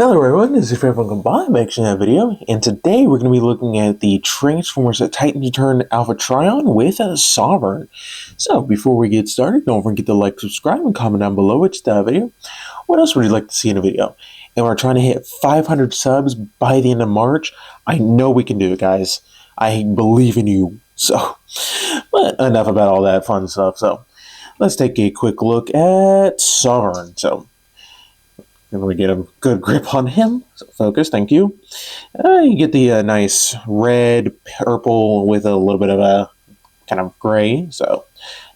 Hello everyone, this is your friend from Combine making that video, and today we're going to be looking at the Transformers Titans Return Alpha Trion with a Sovereign. So before we get started, don't forget to like, subscribe, and comment down below which video. What else would you like to see in a video? And we're trying to hit 500 subs by the end of March. I know we can do it, guys. I believe in you. So, but enough about all that fun stuff. So let's take a quick look at Sovereign. So and we get a good grip on him. So focus, thank you. You get the nice red, purple with a little bit of a kind of gray. So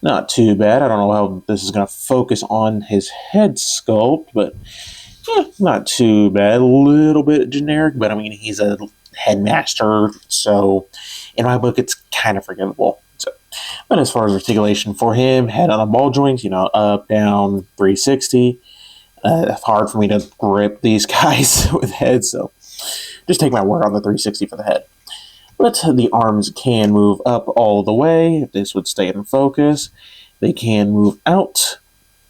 not too bad. I don't know how this is going to focus on his head sculpt, but yeah, not too bad. A little bit generic, but I mean, he's a headmaster. So in my book, it's kind of forgivable. So, but as far as articulation for him, head on a ball joint, up, down, 360. It's hard for me to grip these guys with heads, so just take my word on the 360 for the head. But the arms can move up all the way, if this would stay in focus. They can move out,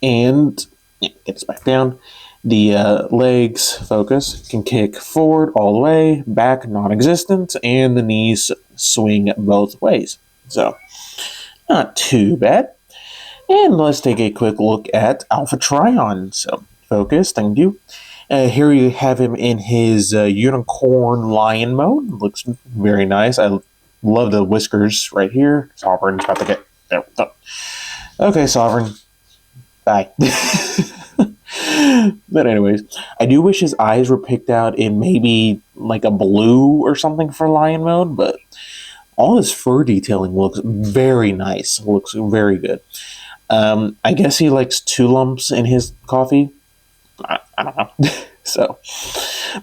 and get this back down. The legs, focus, can kick forward all the way, back non-existent, and the knees swing both ways. So, not too bad. And let's take a quick look at Alpha Trion. So, focus, thank you. Here you have him in his unicorn lion mode. Looks very nice. I love the whiskers right here. Sovereign's about to get there. Okay, Sovereign. Bye. But anyways, I do wish his eyes were picked out in maybe like a blue or something for lion mode, but all his fur detailing looks very nice. Looks very good. I guess he likes 2 lumps in his coffee. I don't know. So,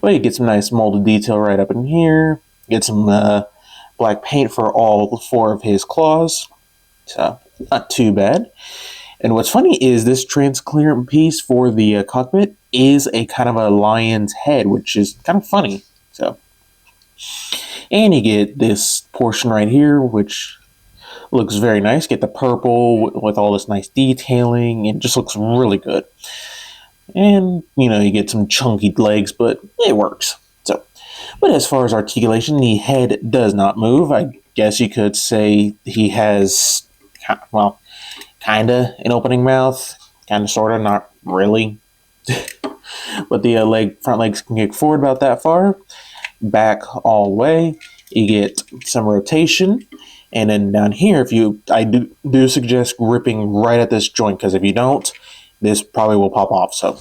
well, you get some nice molded detail right up in here. Get some black paint for all 4 of his claws. So, not too bad. And what's funny is this transparent piece for the cockpit is a kind of a lion's head, which is kind of funny. So, and you get this portion right here, which looks very nice. Get the purple with all this nice detailing. It just looks really good. And, you get some chunky legs, but it works. So, but as far as articulation, the head does not move. I guess you could say he has, well, kind of an opening mouth, kind of, sort of, not really. But the front legs can kick forward about that far, back all the way. You get some rotation. And then down here, I do suggest gripping right at this joint, because if you don't, this probably will pop off. So,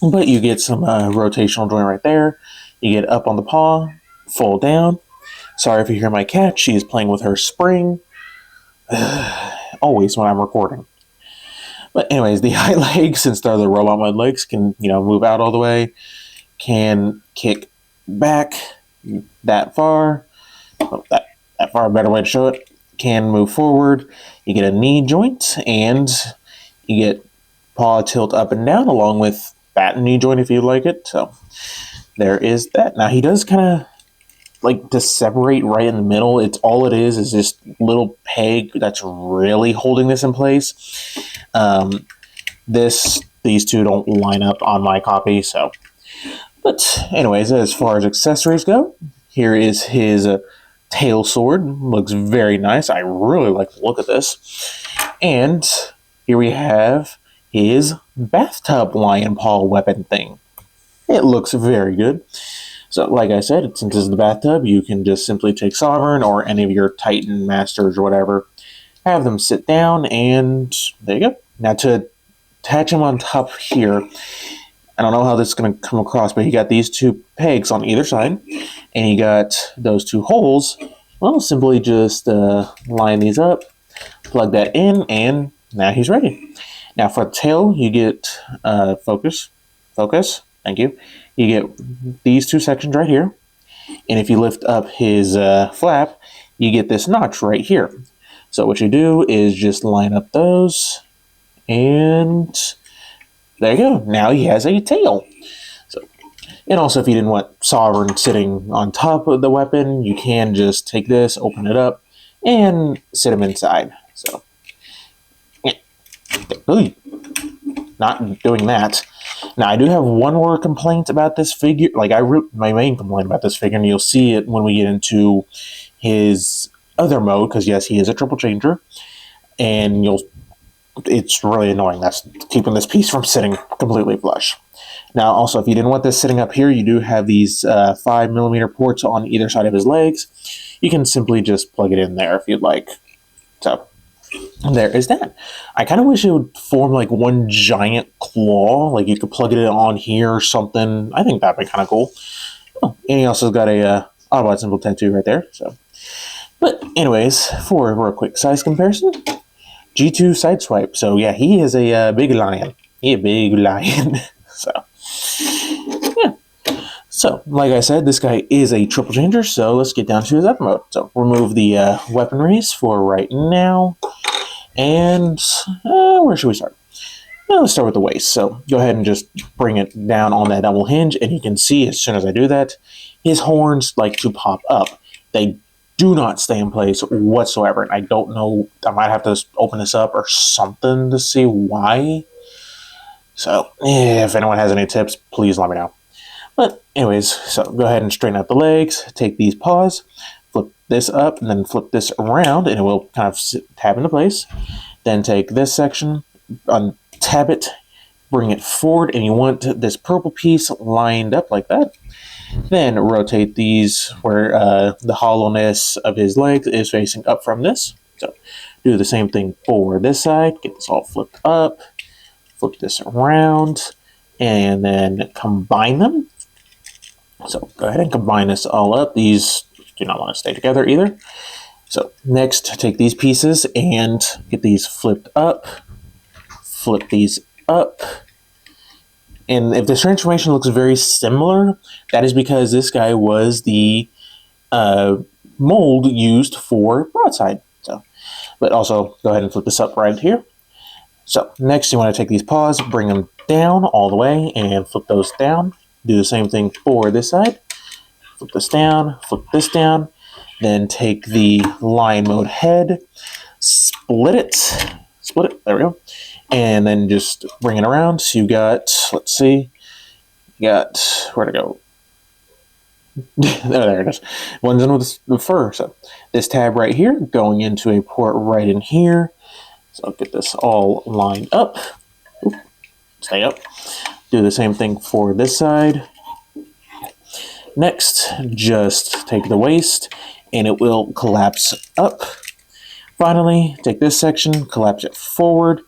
but you get some rotational joint right there. You get up on the paw, fold down. Sorry if you hear my cat. She is playing with her spring. Always when I'm recording. But anyways, the hind legs, since they're the robot mode legs, can move out all the way. Can kick back that far. Oh, that far, a better way to show it. Can move forward. You get a knee joint, and you get paw tilt up and down along with bat and knee joint if you like it. So there is that. Now he does kind of like to separate right in the middle. All it is just little peg that's really holding this in place. These two don't line up on my copy. So, but anyways, as far as accessories go, here is his tail sword. Looks very nice. I really like the look of this. And here we have his bathtub lion paw weapon thing. It looks very good. So, like I said, since it's the bathtub, you can just simply take Sovereign or any of your Titan Masters or whatever, have them sit down, and there you go. Now, to attach them on top here, I don't know how this is going to come across, but you got these 2 pegs on either side, and you got those 2 holes. Well, simply just line these up, plug that in, and now he's ready. Now for the tail, you get focus, thank you. You get these 2 sections right here. And if you lift up his flap, you get this notch right here. So what you do is just line up those, and there you go. Now he has a tail. So, and also if you didn't want Sovereign sitting on top of the weapon, you can just take this, open it up, and sit him inside. So, not doing that. Now, I do have one more complaint about this figure. Like, my main complaint about this figure, and you'll see it when we get into his other mode, because yes, he is a triple changer, and it's really annoying. That's keeping this piece from sitting completely flush. Now, also, if you didn't want this sitting up here, you do have these 5mm ports on either side of his legs. You can simply just plug it in there if you'd like. So, there is that. I kind of wish it would form like one giant claw. Like you could plug it in on here or something. I think that'd be kind of cool. Oh, and he also got a Autobot symbol tattoo right there. So, but anyways, for a real quick size comparison, G2 Sideswipe. So yeah, he is a big lion. He a big lion. So yeah. So like I said, this guy is a triple changer. So let's get down to his up mode. So remove the weaponries for right now. And where should we start? Well, let's start with the waist. So go ahead and just bring it down on that double hinge, and you can see as soon as I do that, his horns like to pop up. They do not stay in place whatsoever. And I don't know, I might have to open this up or something to see why. So if anyone has any tips, please let me know. But anyways, so go ahead and straighten out the legs, take these paws, flip this up, and then flip this around, and it will kind of tab into place. Then take this section, untab it, bring it forward, and you want this purple piece lined up like that. Then rotate these where the hollowness of his legs is facing up from this. So do the same thing for this side. Get this all flipped up, flip this around, and then combine them. So go ahead and combine this all up. These do not want to stay together either. So next, take these pieces and get these flipped up, flip these up. And if this transformation looks very similar, that is because this guy was the mold used for broadside. So, but also go ahead and flip this up right here. So next you want to take these paws, bring them down all the way, and flip those down. Do the same thing for this side. Flip this down, flip this down. Then take the lion mode head, split it, there we go. And then just bring it around. So you got, let's see, you got, where'd it go? There it is. One's in with the fur. So this tab right here, going into a port right in here. So I'll get this all lined up. Oop, stay up. Do the same thing for this side. Next, just take the waist, and it will collapse up. Finally, take this section, collapse it forward.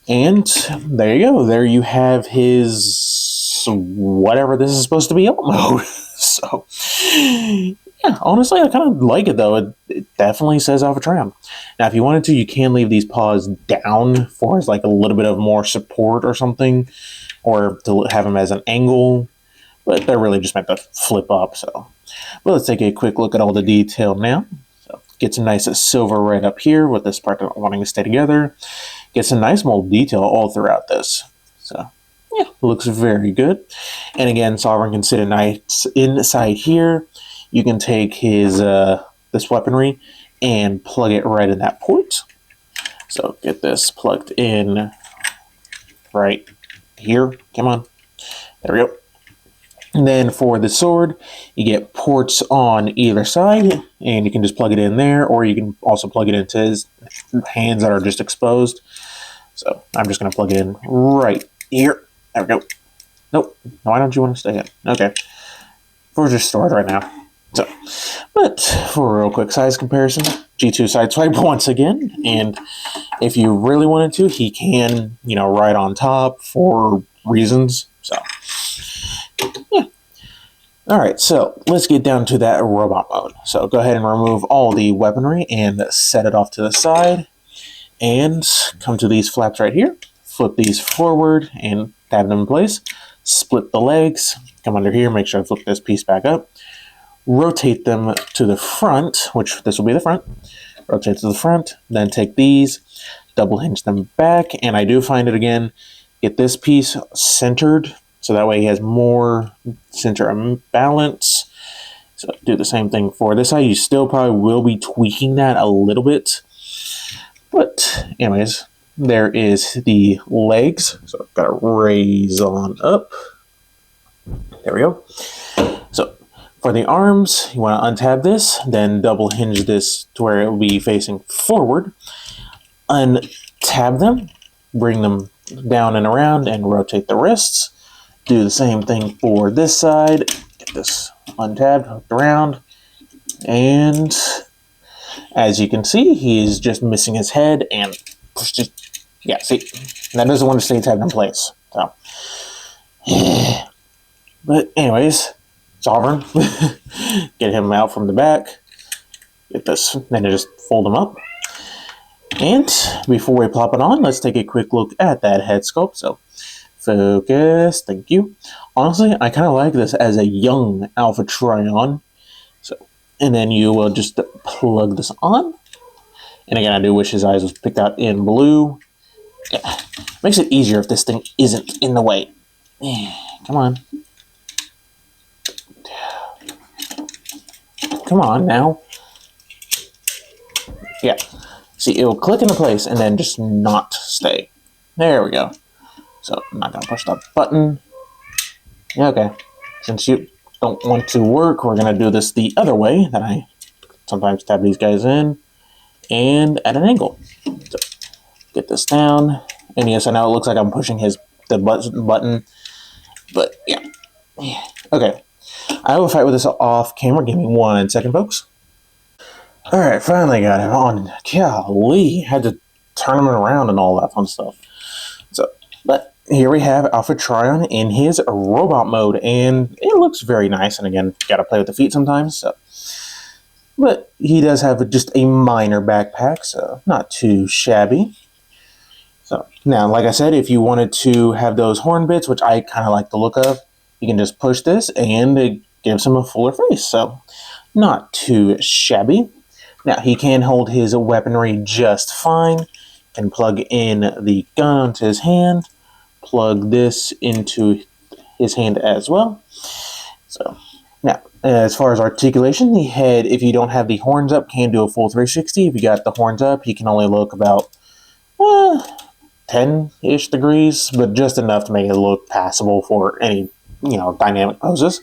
And there you go. There you have his whatever this is supposed to be alt mode. So, yeah, honestly, I kind of like it, though. It definitely says Alpha Trion. Now, if you wanted to, you can leave these paws down for like a little bit of more support or something, or to have them as an angle. But they're really just meant to flip up. So, but let's take a quick look at all the detail now. So, get some nice silver right up here with this part wanting to stay together. Get some nice mold detail all throughout this. So, yeah, looks very good. And again, Sovereign can sit a nice inside here. You can take his this weaponry and plug it right in that port. So get this plugged in right here. Come on. There we go. And then for the sword, you get ports on either side, and you can just plug it in there, or you can also plug it into his hands that are just exposed. So I'm just going to plug it in right here. There we go. Nope. Why don't you want to stay in? Okay. We're just stored right now. So, but for a real quick size comparison, G2 Sideswipe once again, and if you really wanted to, he can, ride on top for reasons. So, yeah. All right, so let's get down to that robot mode. So go ahead and remove all the weaponry and set it off to the side, and come to these flaps right here. Flip these forward and tab them in place. Split the legs. Come under here. Make sure I flip this piece back up. Rotate them to the front, which this will be the front. Rotate to the front. Then take these, double hinge them back, and I do find it again. Get this piece centered, so that way he has more center balance. So do the same thing for this side. You still probably will be tweaking that a little bit. But anyways, there is the legs. So I've got to raise on up. There we go. So for the arms, you want to untab this, then double hinge this to where it will be facing forward. Untab them, bring them down and around, and rotate the wrists. Do the same thing for this side. Get this untabbed, hooked around, and as you can see, he is just missing his head and pushed it. Yeah, see, that doesn't want to stay tabbed in place. So, but anyways, Sovereign, get him out from the back. Get this, then just fold him up. And before we plop it on, let's take a quick look at that head sculpt. So, focus, thank you. Honestly, I kind of like this as a young Alpha Trion. So, and then you will just plug this on. And again, I do wish his eyes was picked out in blue. Yeah, makes it easier if this thing isn't in the way. Come on. Come on now. Yeah. See, it will click into place and then just not stay. There we go. So I'm not going to push that button. Yeah, okay. Since you don't want to work, we're going to do this the other way. That I sometimes tab these guys in and at an angle. So get this down. And yes, I know it looks like I'm pushing the button. But yeah. Okay. I will fight with this off camera. Give me 1 second, folks. Alright, finally got him on. Golly, had to turn him around and all that fun stuff. So, but here we have Alpha Trion in his robot mode, and it looks very nice. And again, gotta play with the feet sometimes. So, but he does have just a minor backpack, so not too shabby. So now, like I said, if you wanted to have those horn bits, which I kind of like the look of, you can just push this and it gives him a fuller face. So not too shabby. Now he can hold his weaponry just fine. Can plug in the gun onto his hand. Plug this into his hand as well. So now, as far as articulation, the head, if you don't have the horns up, can do a full 360. If you got the horns up, he can only look about 10-ish degrees, but just enough to make it look passable for any dynamic poses.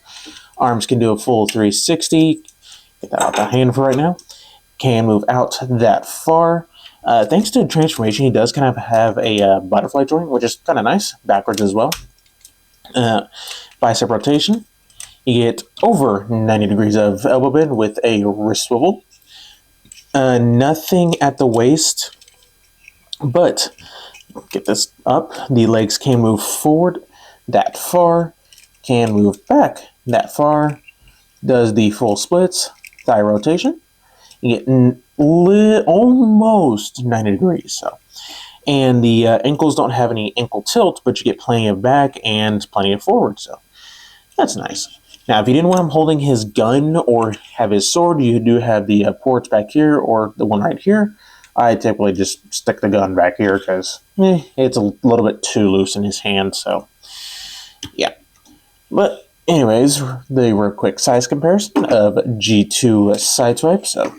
Arms can do a full 360. Get that out the hand for right now. Can move out that far. Thanks to transformation, he does kind of have a butterfly joint, which is kind of nice. Backwards as well. Bicep rotation. You get over 90 degrees of elbow bend with a wrist swivel. Nothing at the waist, but get this up. The legs can move forward that far. Can move back that far. Does the full splits. Thigh rotation. You get almost 90 degrees. So, and the ankles don't have any ankle tilt, but you get plenty of back and plenty of forward. So that's nice. Now, if you didn't want him holding his gun or have his sword, you do have the ports back here or the one right here. I typically just stick the gun back here because it's a little bit too loose in his hand. So, yeah. But anyways, the real quick size comparison of G2 Sideswipe. So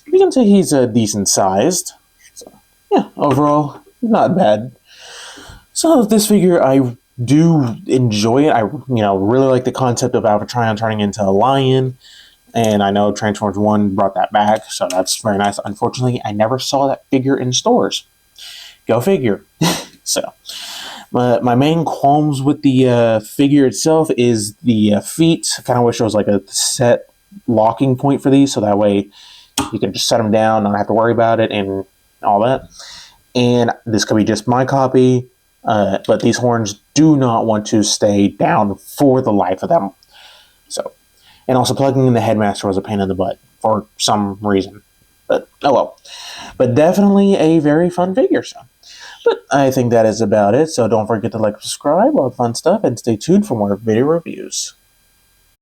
you can say he's decent sized. So yeah, overall, not bad. So this figure, I do enjoy it. I really like the concept of Alpha Trion turning into a lion. And I know Transformers 1 brought that back, so that's very nice. Unfortunately, I never saw that figure in stores. Go figure. So, my main qualms with the figure itself is the feet. I kind of wish there was like a set locking point for these, so that way you can just set them down, not have to worry about it, and all that. And this could be just my copy, but these horns do not want to stay down for the life of them. So, and also plugging in the Headmaster was a pain in the butt for some reason. But, oh well. But definitely a very fun figure, so. But I think that is about it, so don't forget to like, subscribe, all the fun stuff, and stay tuned for more video reviews.